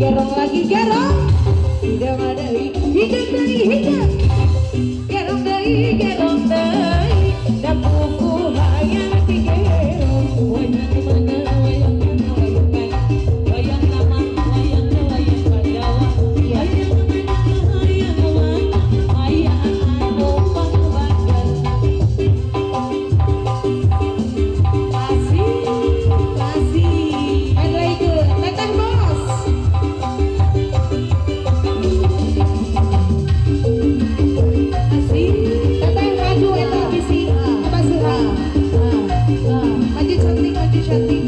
Gerong lagi gerong, tidak ada hidup dari hidup. Gerong dari gerong dari, dan buku hayang di gerong. Wayang mana wayang mana wayang mana, wayang nama wayang wayang Pandawa. Wayang mana wayang mana, wayang anu pangbangan. Kasih kasih, ada itu datang bos. Cantik.